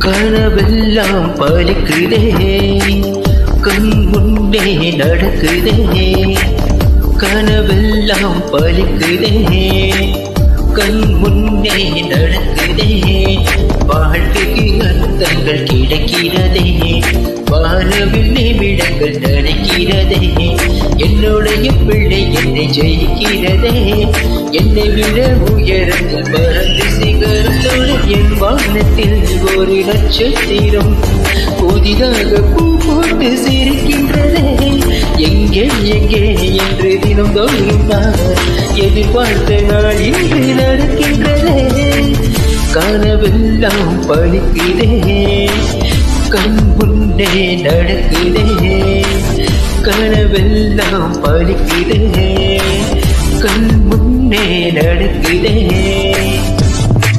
கனவெல்லாம் பலிக்குதே, கண் முன்னே நடக்குதே. கனவெல்லாம் பலிக்குதே, கண் முன்னே நடக்குதே. வாழ்க்கைக்கு அர்த்தங்கள் கிடைக்கிறதே, வாழவில் நிமிடங்கள் நடக்கிறதே. என்னுடைய பிள்ளை என்னை ஜெயிக்கிறதே, என்னை விட உயரத்தில் பறந்து சிகரத்தோடு என் வானத்தில் ஒரு நட்சத்திரம் புதிதாக பூ போட்டு சிரிக்கின்றதே. எங்கே எங்கே என்று தினம் தோறும் நான் எதிர்பார்த்த நாள் இன்று நடக்கின்றதே. கனவெல்லாம் பலிக்குதே, கண் முன்னே நடக்குதே. கனவெல்லாம் பலிக்குதே, கண் முன்னே நடக்குதே.